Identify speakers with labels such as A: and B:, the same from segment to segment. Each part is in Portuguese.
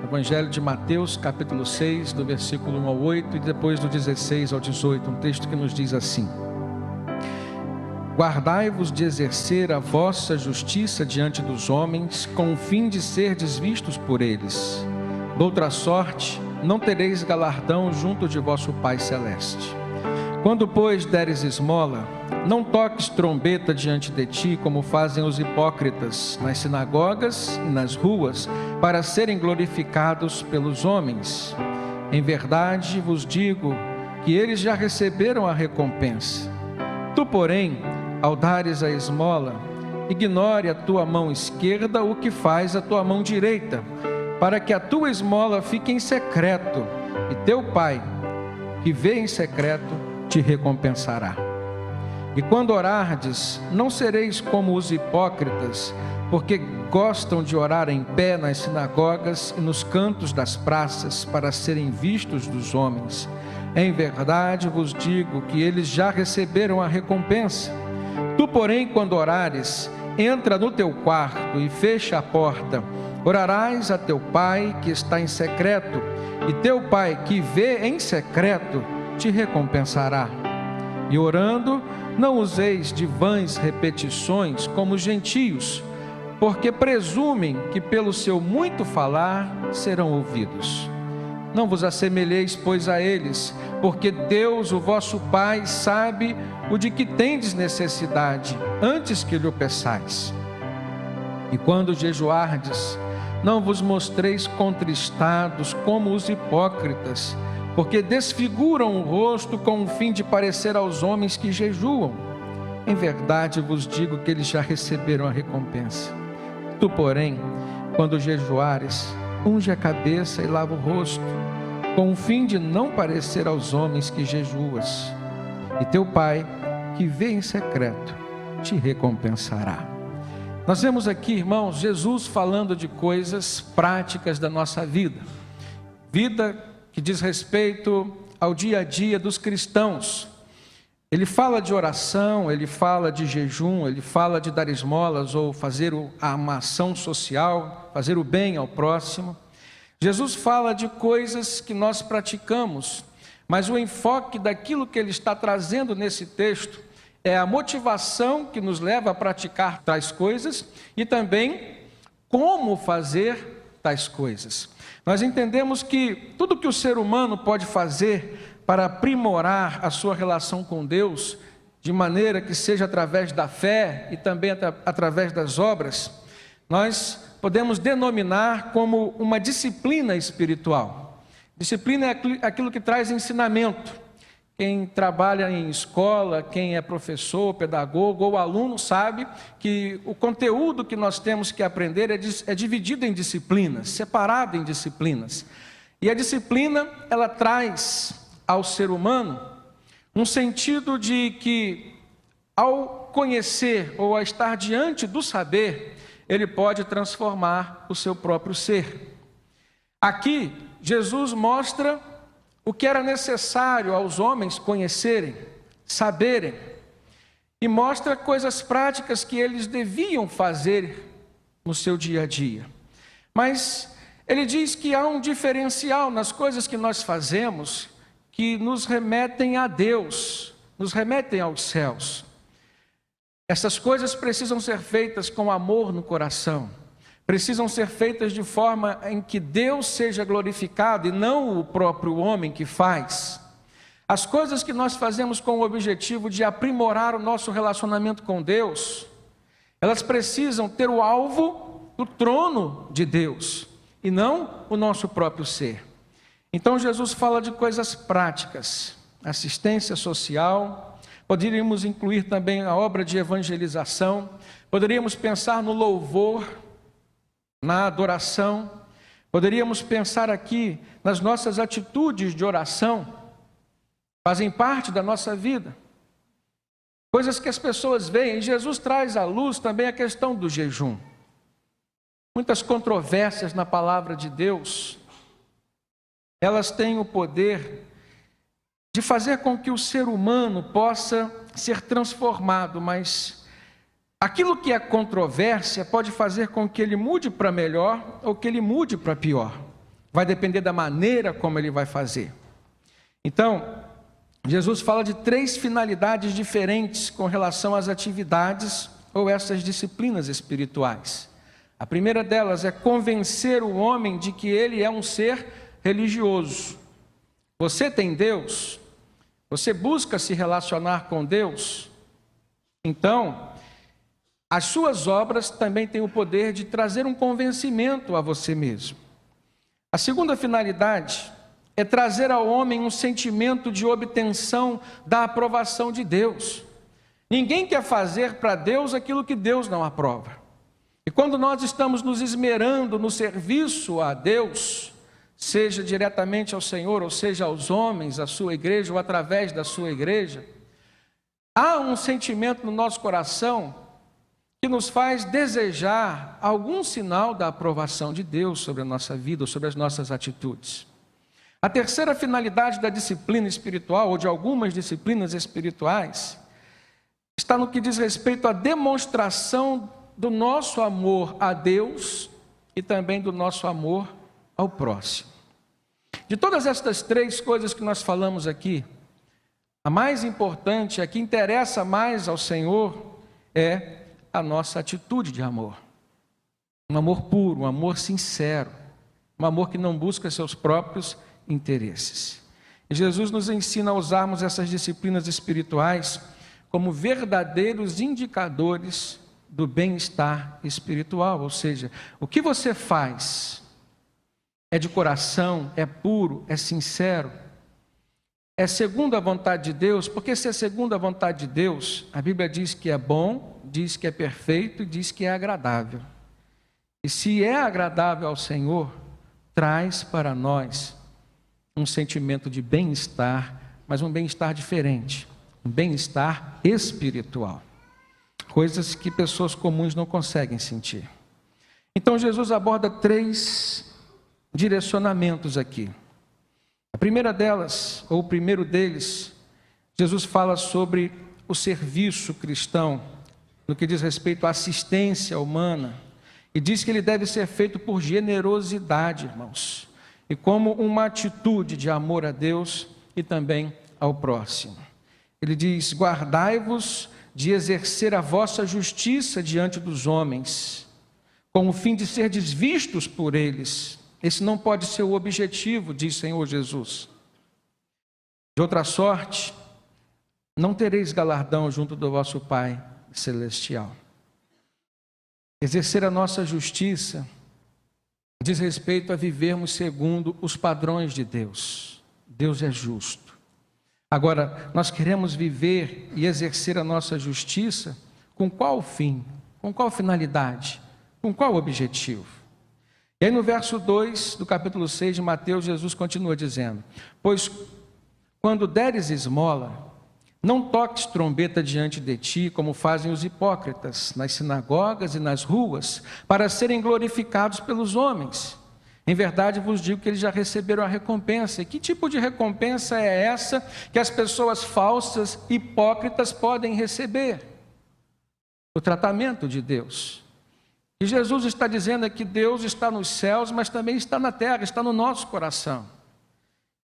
A: Evangelho de Mateus, capítulo 6, do versículo 1 ao 8 e depois do 16 ao 18, um texto que nos diz assim: Guardai-vos de exercer a vossa justiça diante dos homens, com o fim de serdes vistos por eles. Doutra sorte, não tereis galardão junto de vosso Pai Celeste. Quando, pois, deres esmola, não toques trombeta diante de ti, como fazem os hipócritas nas sinagogas e nas ruas, para serem glorificados pelos homens. Em verdade vos digo que eles já receberam a recompensa. Tu, porém, ao dares a esmola, ignore a tua mão esquerda o que faz a tua mão direita, para que a tua esmola fique em secreto, e teu Pai, que vê em secreto, te recompensará. E quando orardes, não sereis como os hipócritas, porque gostam de orar em pé nas sinagogas e nos cantos das praças, para serem vistos dos homens. Em verdade vos digo que eles já receberam a recompensa. Tu, porém, quando orares, entra no teu quarto e fecha a porta. Orarás a teu Pai que está em secreto, e teu Pai que vê em secreto te recompensará. E orando, não useis de vãs repetições como os gentios, porque presumem que pelo seu muito falar serão ouvidos. Não vos assemelheis, pois, a eles, porque Deus, o vosso Pai, sabe o de que tendes necessidade, antes que lhe o peçais. E quando jejuardes, não vos mostreis contristados como os hipócritas, porque desfiguram o rosto com o fim de parecer aos homens que jejuam. Em verdade vos digo que eles já receberam a recompensa. Tu, porém, quando jejuares, unge a cabeça e lava o rosto, com o fim de não parecer aos homens que jejuas. E teu Pai, que vê em secreto, te recompensará. Nós vemos aqui, irmãos, Jesus falando de coisas práticas da nossa vida. Vida que diz respeito ao dia a dia dos cristãos. Ele fala de oração, ele fala de jejum, ele fala de dar esmolas ou fazer uma ação social, fazer o bem ao próximo. Jesus fala de coisas que nós praticamos, mas o enfoque daquilo que ele está trazendo nesse texto é a motivação que nos leva a praticar tais coisas e também como fazer tais coisas. Nós entendemos que tudo que o ser humano pode fazer para aprimorar a sua relação com Deus, de maneira que seja através da fé e também através das obras, nós podemos denominar como uma disciplina espiritual. Disciplina é aquilo que traz ensinamento. Quem trabalha em escola, quem é professor, pedagogo ou aluno sabe que o conteúdo que nós temos que aprender é dividido em disciplinas, separado em disciplinas. E a disciplina, ela traz ao ser humano um sentido de que, ao conhecer ou a estar diante do saber, ele pode transformar o seu próprio ser. Aqui, Jesus mostra o que era necessário aos homens conhecerem, saberem, e mostra coisas práticas que eles deviam fazer no seu dia a dia. Mas ele diz que há um diferencial nas coisas que nós fazemos que nos remetem a Deus, nos remetem aos céus. Essas coisas precisam ser feitas com amor no coração. Precisam ser feitas de forma em que Deus seja glorificado e não o próprio homem que faz. As coisas que nós fazemos com o objetivo de aprimorar o nosso relacionamento com Deus, elas precisam ter o alvo do trono de Deus e não o nosso próprio ser. Então Jesus fala de coisas práticas, assistência social, poderíamos incluir também a obra de evangelização, poderíamos pensar no louvor, na adoração, poderíamos pensar aqui nas nossas atitudes de oração, fazem parte da nossa vida, coisas que as pessoas veem, e Jesus traz à luz também a questão do jejum. Muitas controvérsias na palavra de Deus, elas têm o poder de fazer com que o ser humano possa ser transformado, mas aquilo que é controvérsia pode fazer com que ele mude para melhor ou que ele mude para pior. vai depender da maneira como ele vai fazer. Então, Jesus fala de 3 finalidades diferentes com relação às atividades ou essas disciplinas espirituais. A primeira delas é convencer o homem de que ele é um ser religioso. Você tem Deus? Você busca se relacionar com Deus? Então, as suas obras também têm o poder de trazer um convencimento a você mesmo. A segunda finalidade é trazer ao homem um sentimento de obtenção da aprovação de Deus. Ninguém quer fazer para Deus aquilo que Deus não aprova. E quando nós estamos nos esmerando no serviço a Deus, seja diretamente ao Senhor, ou seja aos homens, à sua igreja, ou através da sua igreja, há um sentimento no nosso coração que nos faz desejar algum sinal da aprovação de Deus sobre a nossa vida, ou sobre as nossas atitudes. A terceira finalidade da disciplina espiritual, ou de algumas disciplinas espirituais, está no que diz respeito à demonstração do nosso amor a Deus e também do nosso amor ao próximo. De todas estas 3 coisas que nós falamos aqui, a mais importante, a que interessa mais ao Senhor, é a nossa atitude de amor. Um amor puro, um amor sincero, um amor que não busca seus próprios interesses. E Jesus nos ensina a usarmos essas disciplinas espirituais como verdadeiros indicadores do bem-estar espiritual, ou seja, o que você faz é de coração, é puro, é sincero, é segundo a vontade de Deus, porque se é segundo a vontade de Deus, a Bíblia diz que é bom, diz que é perfeito e diz que é agradável. E se é agradável ao Senhor, traz para nós um sentimento de bem-estar, mas um bem-estar diferente, um bem-estar espiritual. Coisas que pessoas comuns não conseguem sentir. Então Jesus aborda 3 direcionamentos aqui. A primeira delas, ou o primeiro deles, Jesus fala sobre o serviço cristão, no que diz respeito à assistência humana, e diz que ele deve ser feito por generosidade, irmãos, e como uma atitude de amor a Deus e também ao próximo. Ele diz: guardai-vos de exercer a vossa justiça diante dos homens, com o fim de serdes vistos por eles. Esse não pode ser o objetivo, diz o Senhor Jesus. De outra sorte, não tereis galardão junto do vosso Pai celestial. Exercer a nossa justiça diz respeito a vivermos segundo os padrões de Deus. Deus é justo. Agora, nós queremos viver e exercer a nossa justiça com qual fim? Com qual finalidade? Com qual objetivo? E aí no verso 2 do capítulo 6 de Mateus, Jesus continua dizendo: pois quando deres esmola, não toques trombeta diante de ti, como fazem os hipócritas, nas sinagogas e nas ruas, para serem glorificados pelos homens. Em verdade vos digo que eles já receberam a recompensa. E que tipo de recompensa é essa que as pessoas falsas, hipócritas, podem receber? O tratamento de Deus. E Jesus está dizendo que Deus está nos céus, mas também está na terra, está no nosso coração.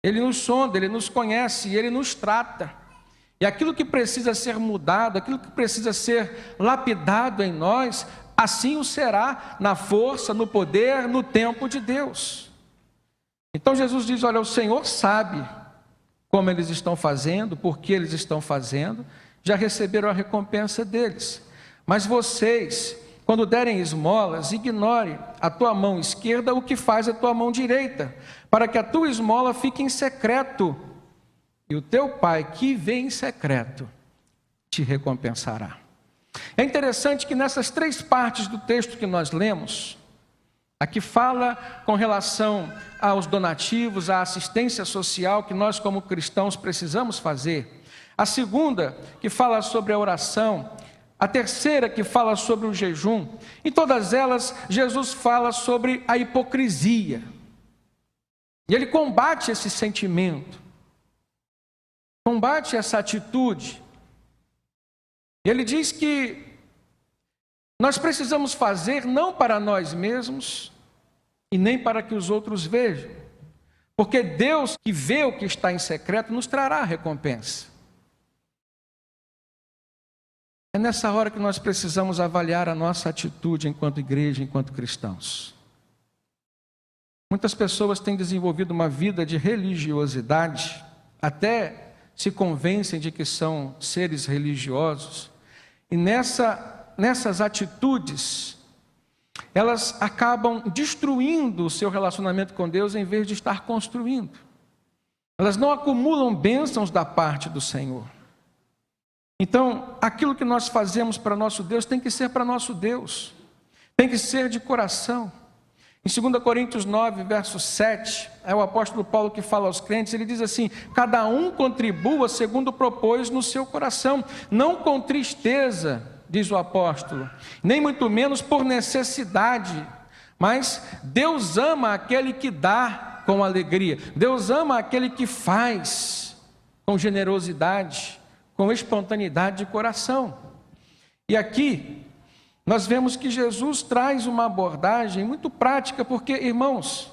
A: Ele nos sonda, Ele nos conhece e Ele nos trata. E aquilo que precisa ser mudado, aquilo que precisa ser lapidado em nós, assim o será na força, no poder, no tempo de Deus. Então Jesus diz: olha, o Senhor sabe como eles estão fazendo, por que eles estão fazendo, já receberam a recompensa deles. Mas vocês, quando derem esmolas, ignore a tua mão esquerda o que faz a tua mão direita, para que a tua esmola fique em secreto, e o teu Pai que vê em secreto te recompensará. É interessante que nessas 3 partes do texto que nós lemos, aqui fala com relação aos donativos, à assistência social que nós como cristãos precisamos fazer. A segunda, que fala sobre a oração. A terceira, que fala sobre o jejum. Em todas elas, Jesus fala sobre a hipocrisia. E ele combate esse sentimento, combate essa atitude. Ele diz que nós precisamos fazer não para nós mesmos e nem para que os outros vejam. Porque Deus, que vê o que está em secreto, nos trará a recompensa. É nessa hora que nós precisamos avaliar a nossa atitude enquanto igreja, enquanto cristãos. Muitas pessoas têm desenvolvido uma vida de religiosidade, até se convencem de que são seres religiosos, e nessas atitudes, elas acabam destruindo o seu relacionamento com Deus em vez de estar construindo. Elas não acumulam bênçãos da parte do Senhor. Então, aquilo que nós fazemos para nosso Deus tem que ser para nosso Deus, tem que ser de coração. Em 2 Coríntios 9, verso 7, é o apóstolo Paulo que fala aos crentes, ele diz assim: cada um contribua segundo propôs no seu coração, não com tristeza, diz o apóstolo, nem muito menos por necessidade, mas Deus ama aquele que dá com alegria, Deus ama aquele que faz com generosidade, com espontaneidade de coração. E aqui nós vemos que Jesus traz uma abordagem muito prática, porque, irmãos,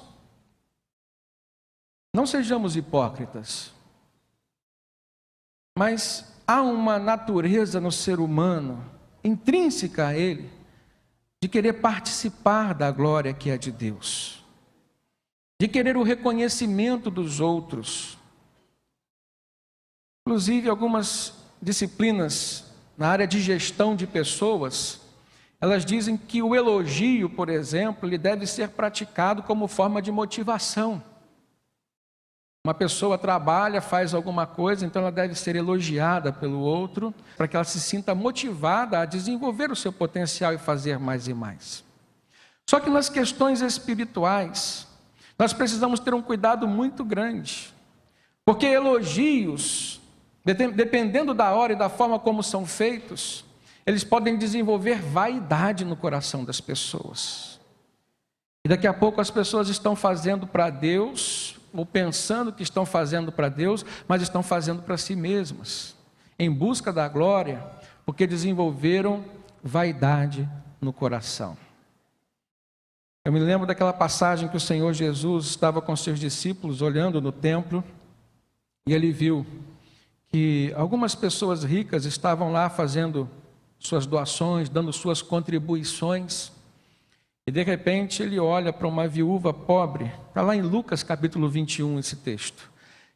A: não sejamos hipócritas, mas há uma natureza no ser humano, intrínseca a ele, de querer participar da glória que é de Deus, de querer o reconhecimento dos outros. Inclusive, algumas disciplinas na área de gestão de pessoas, elas dizem que o elogio, por exemplo, ele deve ser praticado como forma de motivação. Uma pessoa trabalha, faz alguma coisa, então ela deve ser elogiada pelo outro, para que ela se sinta motivada a desenvolver o seu potencial e fazer mais e mais. Só que nas questões espirituais, nós precisamos ter um cuidado muito grande, porque elogios, dependendo da hora e da forma como são feitos, eles podem desenvolver vaidade no coração das pessoas. E daqui a pouco as pessoas estão fazendo para Deus, ou pensando que estão fazendo para Deus, mas estão fazendo para si mesmas, em busca da glória, porque desenvolveram vaidade no coração. Eu me lembro daquela passagem que o Senhor Jesus estava com seus discípulos olhando no templo, e ele viu que algumas pessoas ricas estavam lá fazendo suas doações, dando suas contribuições, e de repente ele olha para uma viúva pobre, está lá em Lucas capítulo 21 esse texto,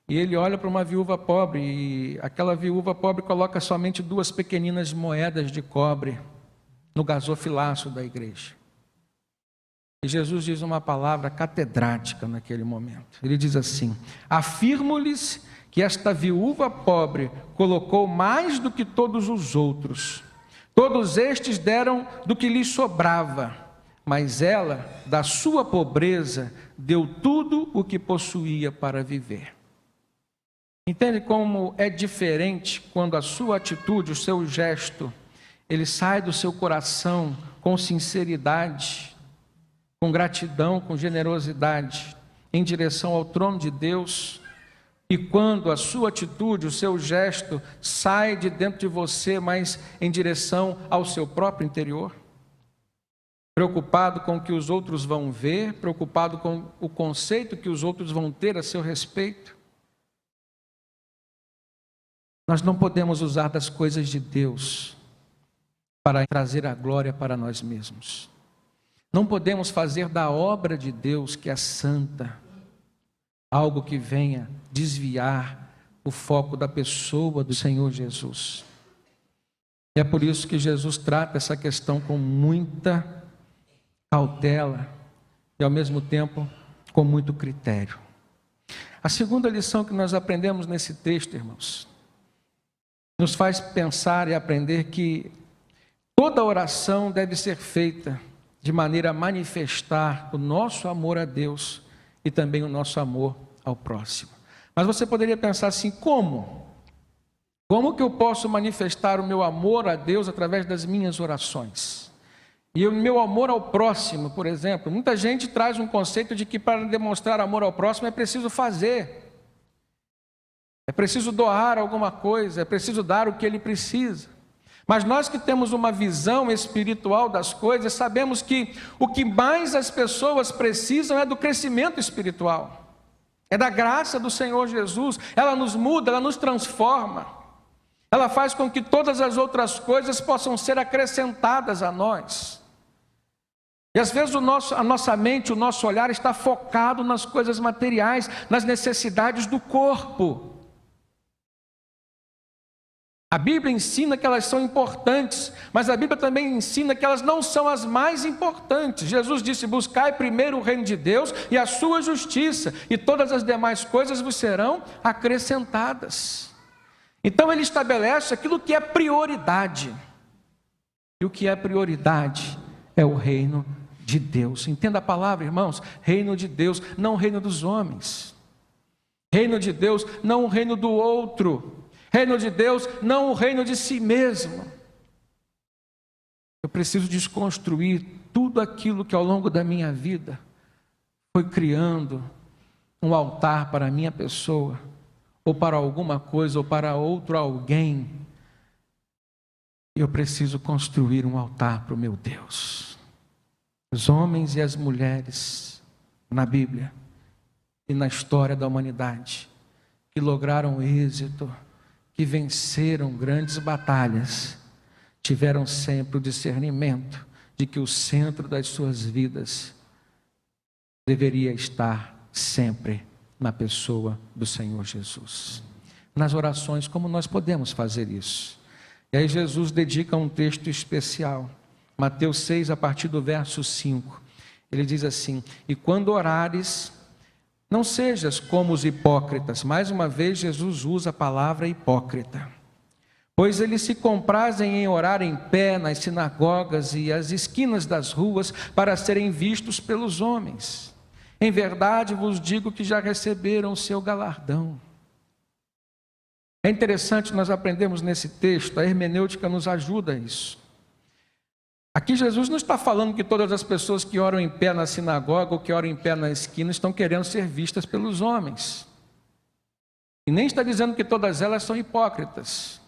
A: e ele olha para uma viúva pobre, e aquela viúva pobre coloca somente 2 pequeninas moedas de cobre no gasofilaço da igreja. E Jesus diz uma palavra catedrática naquele momento, ele diz assim: afirmo-lhes que esta viúva pobre colocou mais do que todos os outros. Todos estes deram do que lhes sobrava, mas ela, da sua pobreza, deu tudo o que possuía para viver. Entende como é diferente quando a sua atitude, o seu gesto, ele sai do seu coração com sinceridade, com gratidão, com generosidade, em direção ao trono de Deus. E quando a sua atitude, o seu gesto, sai de dentro de você, mas em direção ao seu próprio interior, preocupado com o que os outros vão ver, preocupado com o conceito que os outros vão ter a seu respeito, nós não podemos usar das coisas de Deus para trazer a glória para nós mesmos. Não podemos fazer da obra de Deus, que é santa, algo que venha desviar o foco da pessoa do Senhor Jesus. E é por isso que Jesus trata essa questão com muita cautela e ao mesmo tempo com muito critério. A segunda lição que nós aprendemos nesse texto, irmãos, nos faz pensar e aprender que toda oração deve ser feita de maneira a manifestar o nosso amor a Deus e também o nosso amor ao próximo. Mas você poderia pensar assim: como? Como que eu posso manifestar o meu amor a Deus através das minhas orações? E o meu amor ao próximo, por exemplo, muita gente traz um conceito de que para demonstrar amor ao próximo é preciso fazer, é preciso doar alguma coisa, é preciso dar o que ele precisa. Mas nós que temos uma visão espiritual das coisas, sabemos que o que mais as pessoas precisam é do crescimento espiritual, É da graça do Senhor Jesus. Ela nos muda, ela nos transforma. Ela faz com que todas as outras coisas possam ser acrescentadas a nós. E às vezes a nossa mente, o nosso olhar está focado nas coisas materiais, nas necessidades do corpo. A Bíblia ensina que elas são importantes, mas a Bíblia também ensina que elas não são as mais importantes. Jesus disse: buscai primeiro o reino de Deus e a sua justiça, e todas as demais coisas vos serão acrescentadas. Então ele estabelece aquilo que é prioridade. E o que é prioridade é o reino de Deus. Entenda a palavra, irmãos: reino de Deus, não o reino dos homens. Reino de Deus, não o reino do outro. Reino de Deus, não o reino de si mesmo. Eu preciso desconstruir tudo aquilo que ao longo da minha vida foi criando um altar para a minha pessoa, ou para alguma coisa, ou para outro alguém. Eu preciso construir um altar para o meu Deus. Os homens e as mulheres na Bíblia e na história da humanidade que lograram êxito, que venceram grandes batalhas, tiveram sempre o discernimento de que o centro das suas vidas deveria estar sempre na pessoa do Senhor Jesus. Nas orações, como nós podemos fazer isso? E aí Jesus dedica um texto especial, Mateus 6, a partir do verso 5. Ele diz assim: e quando orares, não sejas como os hipócritas. Mais uma vez Jesus usa a palavra hipócrita. Pois eles se comprazem em orar em pé nas sinagogas e as esquinas das ruas para serem vistos pelos homens. Em verdade vos digo que já receberam o seu galardão. É interessante nós aprendemos nesse texto, a hermenêutica nos ajuda a isso. Aqui Jesus não está falando que todas as pessoas que oram em pé na sinagoga ou que oram em pé na esquina estão querendo ser vistas pelos homens. E nem está dizendo que todas elas são hipócritas.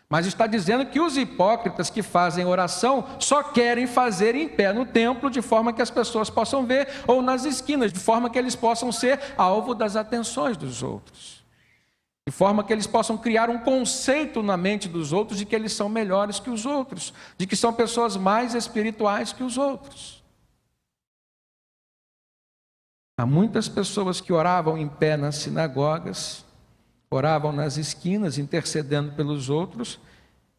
A: Mas está dizendo que os hipócritas que fazem oração só querem fazer em pé no templo, de forma que as pessoas possam ver, ou nas esquinas, de forma que eles possam ser alvo das atenções dos outros. De forma que eles possam criar um conceito na mente dos outros de que eles são melhores que os outros, de que são pessoas mais espirituais que os outros. Há muitas pessoas que oravam em pé nas sinagogas, oravam nas esquinas, intercedendo pelos outros,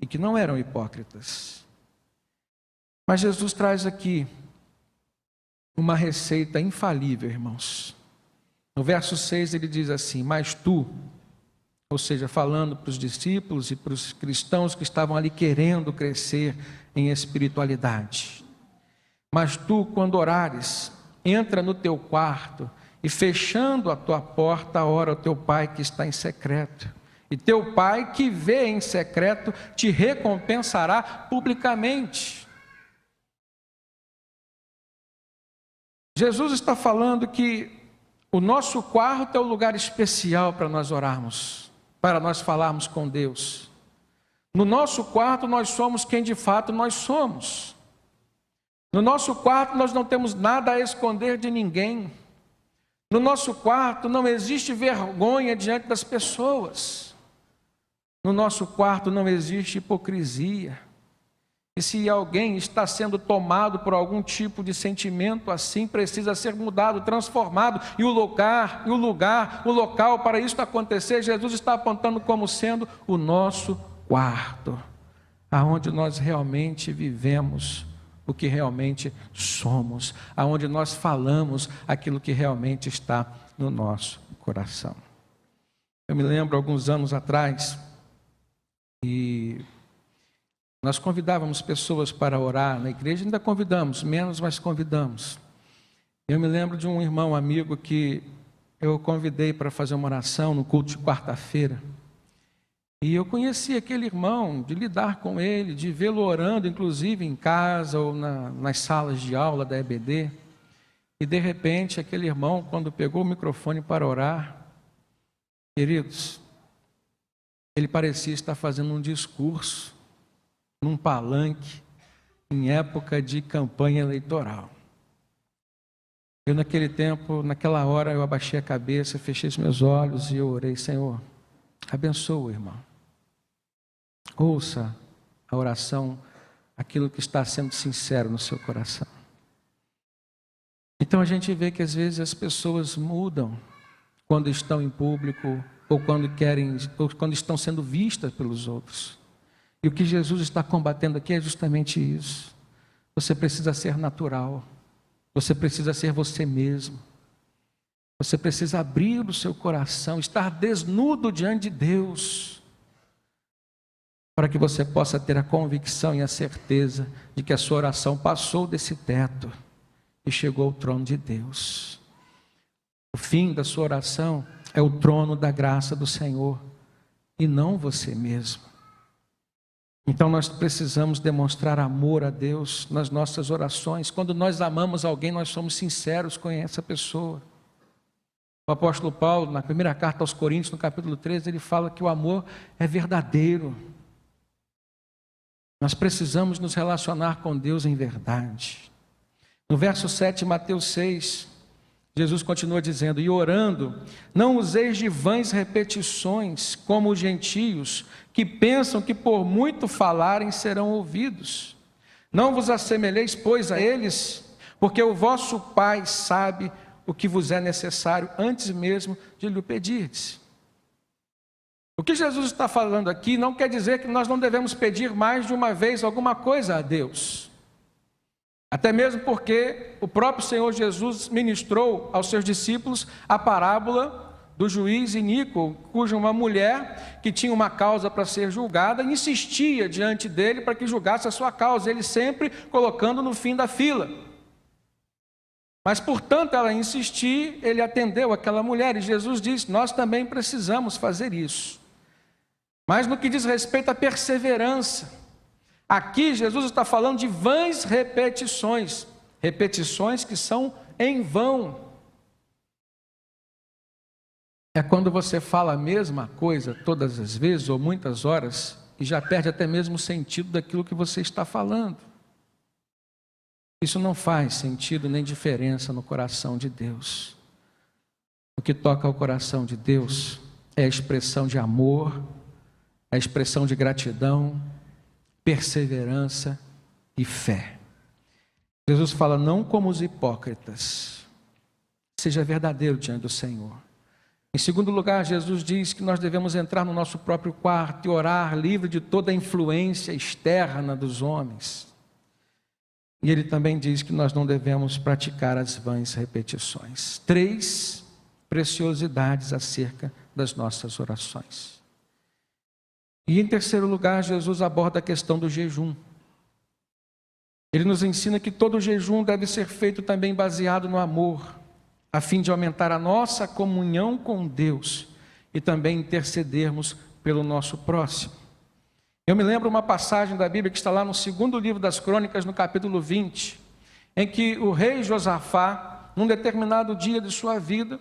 A: e que não eram hipócritas. Mas Jesus traz aqui uma receita infalível, irmãos. No verso 6 ele diz assim: mas tu, ou seja, falando para os discípulos e para os cristãos que estavam ali querendo crescer em espiritualidade. Mas tu, quando orares, entra no teu quarto e fechando a tua porta, ora ao teu pai que está em secreto. E teu pai que vê em secreto te recompensará publicamente. Jesus está falando que o nosso quarto é o lugar especial para nós orarmos, para nós falarmos com Deus. No nosso quarto nós somos quem de fato nós somos. No nosso quarto nós não temos nada a esconder de ninguém. No nosso quarto não existe vergonha diante das pessoas. No nosso quarto não existe hipocrisia. E se alguém está sendo tomado por algum tipo de sentimento assim, precisa ser mudado, transformado. E o local para isso acontecer, Jesus está apontando como sendo o nosso quarto, aonde nós realmente vivemos o que realmente somos, aonde nós falamos aquilo que realmente está no nosso coração. Eu me lembro alguns anos atrás, e nós convidávamos pessoas para orar na igreja, ainda convidamos, menos, mas convidamos. Eu me lembro de um irmão amigo que eu convidei para fazer uma oração no culto de quarta-feira. E eu conheci aquele irmão, de lidar com ele, de vê-lo orando, inclusive em casa ou nas salas de aula da EBD. E de repente, aquele irmão, quando pegou o microfone para orar, queridos, ele parecia estar fazendo um discurso num palanque, em época de campanha eleitoral. Eu naquele tempo, naquela hora, eu abaixei a cabeça, fechei os meus olhos e eu orei: Senhor, abençoa o irmão. Ouça a oração, aquilo que está sendo sincero no seu coração. Então a gente vê que às vezes as pessoas mudam quando estão em público, ou quando estão sendo vistas pelos outros. E o que Jesus está combatendo aqui é justamente isso. Você precisa ser natural. Você precisa ser você mesmo. Você precisa abrir o seu coração, estar desnudo diante de Deus, para que você possa ter a convicção e a certeza de que a sua oração passou desse teto e chegou ao trono de Deus. O fim da sua oração é o trono da graça do Senhor, e não você mesmo. Então nós precisamos demonstrar amor a Deus nas nossas orações. Quando nós amamos alguém, nós somos sinceros com essa pessoa. O apóstolo Paulo, na primeira carta aos Coríntios, no capítulo 13, ele fala que o amor é verdadeiro. Nós precisamos nos relacionar com Deus em verdade. No verso 7, Mateus 6, Jesus continua dizendo: e orando, não useis de vãs repetições, como os gentios, que pensam que por muito falarem serão ouvidos. Não vos assemelheis, pois, a eles, porque o vosso Pai sabe o que vos é necessário, antes mesmo de lhe pedirdes. O que Jesus está falando aqui não quer dizer que nós não devemos pedir mais de uma vez alguma coisa a Deus. Até mesmo porque o próprio Senhor Jesus ministrou aos seus discípulos a parábola do juiz iníquo, cuja uma mulher que tinha uma causa para ser julgada, insistia diante dele para que julgasse a sua causa, ele sempre colocando no fim da fila. Mas por tanto ela insistir, ele atendeu aquela mulher, e Jesus disse: nós também precisamos fazer isso. Mas no que diz respeito à perseverança, aqui Jesus está falando de vãs repetições, repetições que são em vão. É quando você fala a mesma coisa todas as vezes, ou muitas horas, e já perde até mesmo o sentido daquilo que você está falando. Isso não faz sentido nem diferença no coração de Deus. O que toca ao coração de Deus é a expressão de amor, a expressão de gratidão, perseverança e fé. Jesus fala: não como os hipócritas, seja verdadeiro diante do Senhor. Em segundo lugar, Jesus diz que nós devemos entrar no nosso próprio quarto e orar livre de toda a influência externa dos homens. E ele também diz que nós não devemos praticar as vãs repetições. 3 preciosidades acerca das nossas orações. E em terceiro lugar, Jesus aborda a questão do jejum. Ele nos ensina que todo jejum deve ser feito também baseado no amor, a fim de aumentar a nossa comunhão com Deus e também intercedermos pelo nosso próximo. Eu me lembro uma passagem da Bíblia que está lá no segundo livro das Crônicas, no capítulo 20, em que o rei Josafá, num determinado dia de sua vida,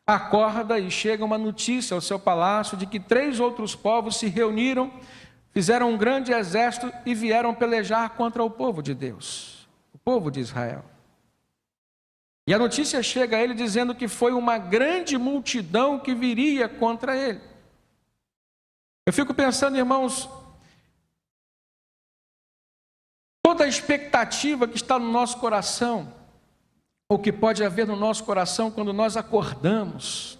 A: acorda e chega uma notícia ao seu palácio de que 3 outros povos se reuniram, fizeram um grande exército e vieram pelejar contra o povo de Deus, o povo de Israel. E a notícia chega a ele dizendo que foi uma grande multidão que viria contra ele. Eu fico pensando, irmãos, toda a expectativa que está no nosso coração, ou que pode haver no nosso coração quando nós acordamos,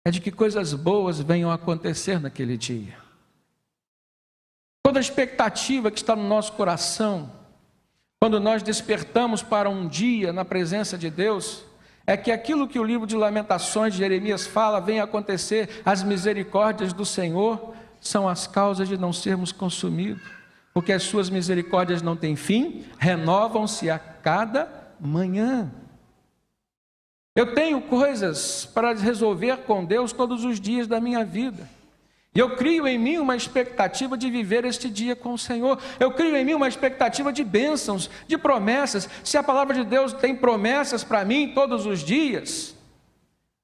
A: é de que coisas boas venham a acontecer naquele dia. Toda a expectativa que está no nosso coração, quando nós despertamos para um dia na presença de Deus, é que aquilo que o livro de Lamentações de Jeremias fala venha a acontecer. As misericórdias do Senhor são as causas de não sermos consumidos, porque as suas misericórdias não têm fim, renovam-se a cada manhã. Eu tenho coisas para resolver com Deus todos os dias da minha vida. E eu crio em mim uma expectativa de viver este dia com o Senhor. Eu crio em mim uma expectativa de bênçãos, de promessas. Se a palavra de Deus tem promessas para mim todos os dias,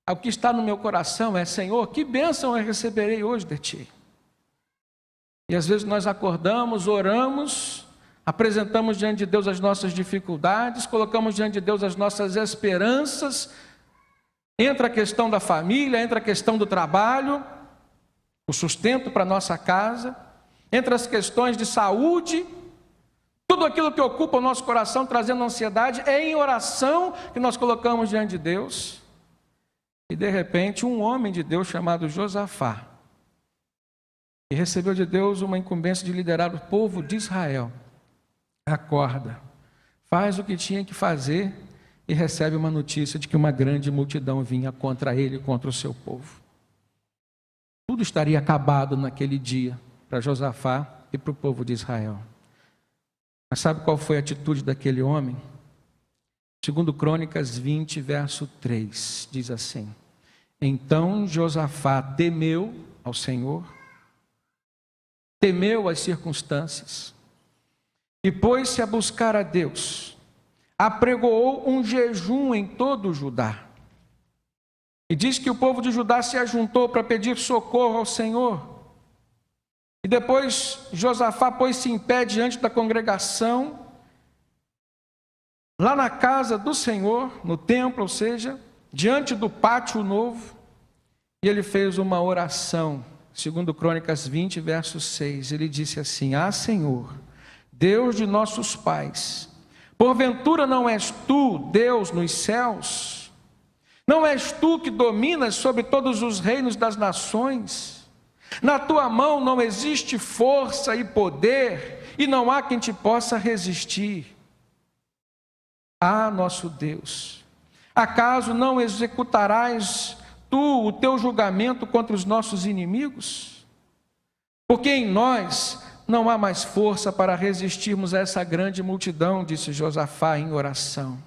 A: o que está no meu coração é: Senhor, que bênção eu receberei hoje de Ti? E às vezes nós acordamos, oramos, apresentamos diante de Deus as nossas dificuldades, colocamos diante de Deus as nossas esperanças, entra a questão da família, entra a questão do trabalho, o sustento para a nossa casa, entra as questões de saúde, tudo aquilo que ocupa o nosso coração, trazendo ansiedade, é em oração que nós colocamos diante de Deus. E de repente, um homem de Deus chamado Josafá, que recebeu de Deus uma incumbência de liderar o povo de Israel, acorda, faz o que tinha que fazer e recebe uma notícia de que uma grande multidão vinha contra ele, contra o seu povo. Tudo estaria acabado naquele dia para Josafá e para o povo de Israel. Mas sabe qual foi a atitude daquele homem? Segundo Crônicas 20, verso 3, diz assim: então Josafá temeu ao Senhor, temeu as circunstâncias, e pôs-se a buscar a Deus, apregoou um jejum em todo o Judá. E diz que o povo de Judá se ajuntou para pedir socorro ao Senhor. E depois Josafá pôs-se em pé diante da congregação, lá na casa do Senhor, no templo, ou seja, diante do pátio novo, e ele fez uma oração, segundo Crônicas 20, verso 6, ele disse assim: ah, Senhor, Deus de nossos pais, porventura não és tu, Deus nos céus? Não és tu que dominas sobre todos os reinos das nações? Na tua mão não existe força e poder, e não há quem te possa resistir. Ah, nosso Deus, acaso não executarás tu o teu julgamento contra os nossos inimigos? Porque em nós não há mais força para resistirmos a essa grande multidão, disse Josafá em oração.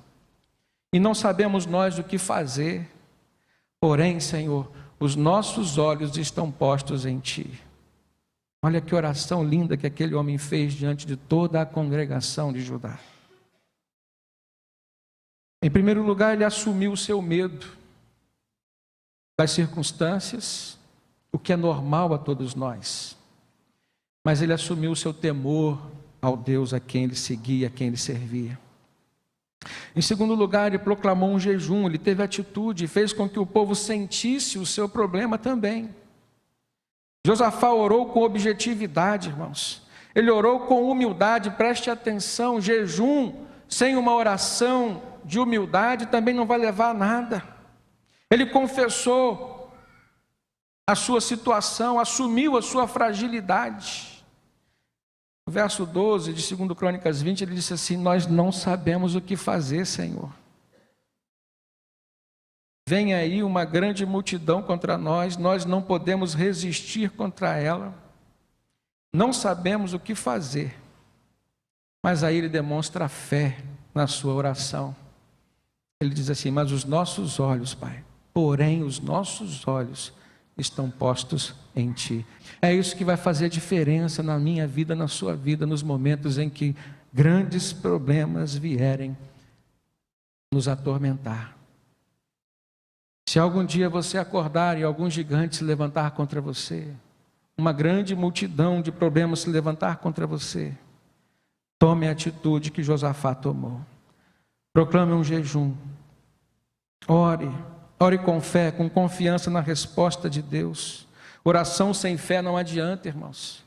A: E não sabemos nós o que fazer. Porém, Senhor, os nossos olhos estão postos em Ti. Olha que oração linda que aquele homem fez diante de toda a congregação de Judá. Em primeiro lugar, ele assumiu o seu medo das circunstâncias, o que é normal a todos nós. Mas ele assumiu o seu temor ao Deus a quem ele seguia, a quem ele servia. Em segundo lugar, ele proclamou um jejum, ele teve atitude e fez com que o povo sentisse o seu problema também. Josafá orou com objetividade, irmãos. Ele orou com humildade, preste atenção, jejum sem uma oração de humildade também não vai levar a nada. Ele confessou a sua situação, assumiu a sua fragilidade. No verso 12 de 2 Crônicas 20, ele disse assim: nós não sabemos o que fazer, Senhor. Vem aí uma grande multidão contra nós, nós não podemos resistir contra ela, não sabemos o que fazer. Mas aí ele demonstra fé na sua oração. Ele diz assim: mas os nossos olhos, Pai, porém os nossos olhos estão postos em Ti. É isso que vai fazer a diferença na minha vida, na sua vida, nos momentos em que grandes problemas vierem nos atormentar. Se algum dia você acordar e algum gigante se levantar contra você, uma grande multidão de problemas se levantar contra você, tome a atitude que Josafá tomou. Proclame um jejum. Ore com fé, com confiança na resposta de Deus. Oração sem fé não adianta, irmãos.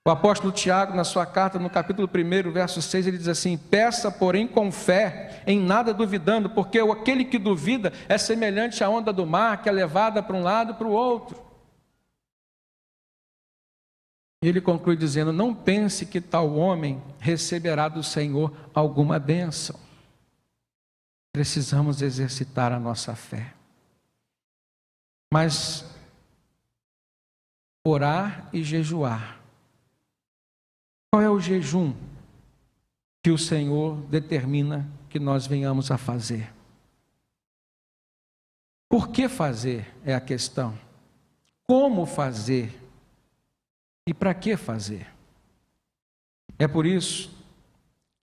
A: O apóstolo Tiago, na sua carta, no capítulo 1, verso 6, ele diz assim: peça, porém, com fé, em nada duvidando, porque aquele que duvida é semelhante à onda do mar, que é levada para um lado e para o outro. E ele conclui dizendo: não pense que tal homem receberá do Senhor alguma bênção. Precisamos exercitar a nossa fé. Mas orar e jejuar. Qual é o jejum que o Senhor determina que nós venhamos a fazer? Por que fazer é a questão. Como fazer? E para que fazer? É por isso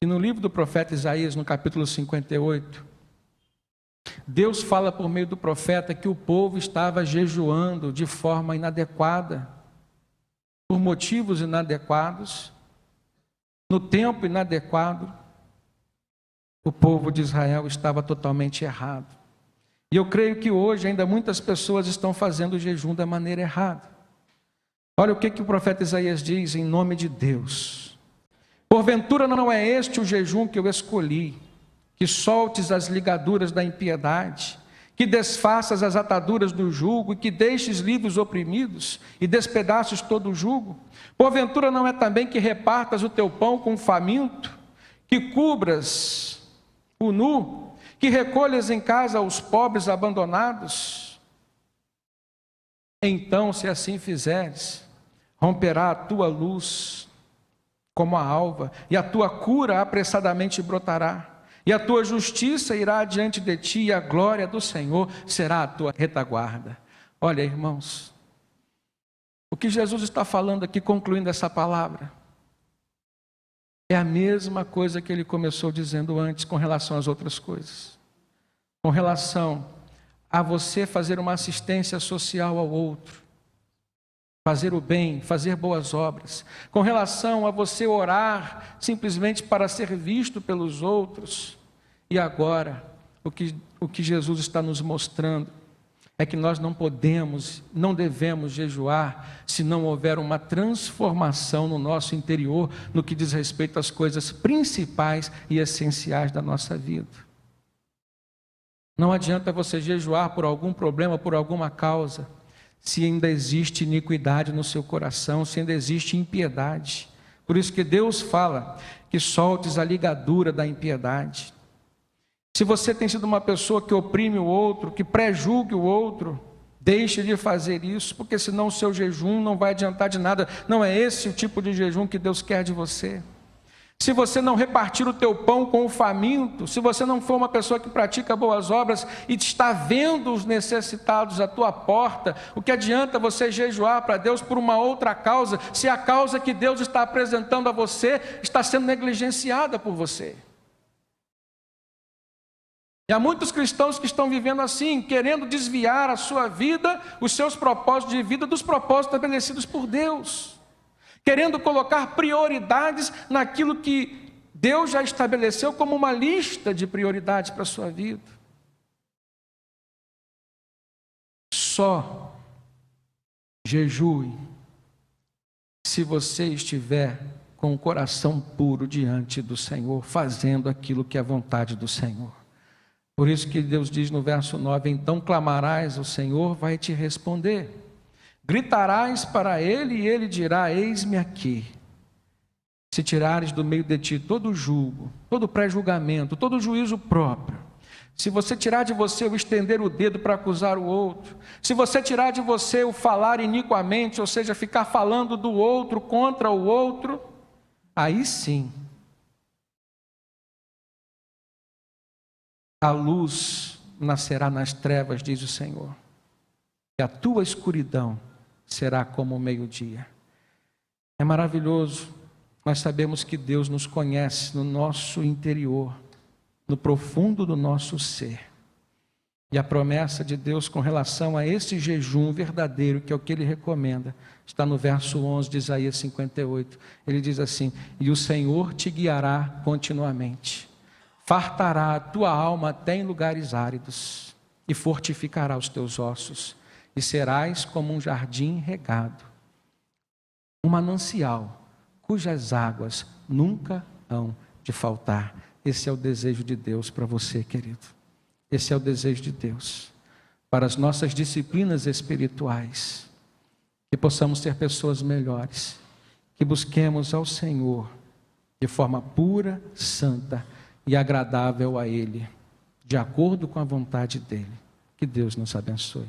A: que no livro do profeta Isaías, no capítulo 58, Deus fala por meio do profeta que o povo estava jejuando de forma inadequada, por motivos inadequados, no tempo inadequado, o povo de Israel estava totalmente errado. E eu creio que hoje ainda muitas pessoas estão fazendo o jejum da maneira errada. Olha o que o profeta Isaías diz em nome de Deus. Porventura não é este o jejum que eu escolhi, que soltes as ligaduras da impiedade, que desfaças as ataduras do jugo, e que deixes livres os oprimidos, e despedaços todo o jugo? Porventura não é também que repartas o teu pão com o faminto, que cubras o nu, que recolhas em casa os pobres abandonados? Então, se assim fizeres, romperá a tua luz como a alva, e a tua cura apressadamente brotará, e a tua justiça irá diante de ti, e a glória do Senhor será a tua retaguarda. Olha, irmãos, o que Jesus está falando aqui, concluindo essa palavra, é a mesma coisa que ele começou dizendo antes com relação às outras coisas. Com relação a você fazer uma assistência social ao outro, fazer o bem, fazer boas obras. Com relação a você orar simplesmente para ser visto pelos outros. E agora, o que Jesus está nos mostrando é que nós não podemos, não devemos jejuar se não houver uma transformação no nosso interior, no que diz respeito às coisas principais e essenciais da nossa vida. Não adianta você jejuar por algum problema, por alguma causa, se ainda existe iniquidade no seu coração, se ainda existe impiedade. Por isso que Deus fala que soltes a ligadura da impiedade. Se você tem sido uma pessoa que oprime o outro, que pré-julgue o outro, deixe de fazer isso, porque senão o seu jejum não vai adiantar de nada. Não é esse o tipo de jejum que Deus quer de você. Se você não repartir o teu pão com o faminto, se você não for uma pessoa que pratica boas obras e está vendo os necessitados à tua porta, o que adianta você jejuar para Deus por uma outra causa, se a causa que Deus está apresentando a você está sendo negligenciada por você? E há muitos cristãos que estão vivendo assim, querendo desviar a sua vida, os seus propósitos de vida, dos propósitos estabelecidos por Deus, querendo colocar prioridades naquilo que Deus já estabeleceu como uma lista de prioridades para a sua vida. Só jejue se você estiver com o coração puro diante do Senhor, fazendo aquilo que é a vontade do Senhor. Por isso que Deus diz no verso 9, então clamarás, o Senhor vai te responder. Gritarás para ele e ele dirá, eis-me aqui. Se tirares do meio de ti todo o julgo, todo o pré-julgamento, todo o juízo próprio, se você tirar de você o estender o dedo para acusar o outro, se você tirar de você o falar iniquamente, ou seja, ficar falando do outro contra o outro, aí sim, a luz nascerá nas trevas, diz o Senhor, e a tua escuridão será como o meio-dia. É maravilhoso, nós sabemos que Deus nos conhece no nosso interior, no profundo do nosso ser. E a promessa de Deus com relação a esse jejum verdadeiro, que é o que Ele recomenda, está no verso 11 de Isaías 58. Ele diz assim, e o Senhor te guiará continuamente, fartará a tua alma até em lugares áridos, e fortificará os teus ossos, e serás como um jardim regado, um manancial, cujas águas nunca hão de faltar. Esse é o desejo de Deus para você, querido. Esse é o desejo de Deus para as nossas disciplinas espirituais, que possamos ser pessoas melhores, que busquemos ao Senhor de forma pura, santa e agradável a Ele, de acordo com a vontade dEle. Que Deus nos abençoe.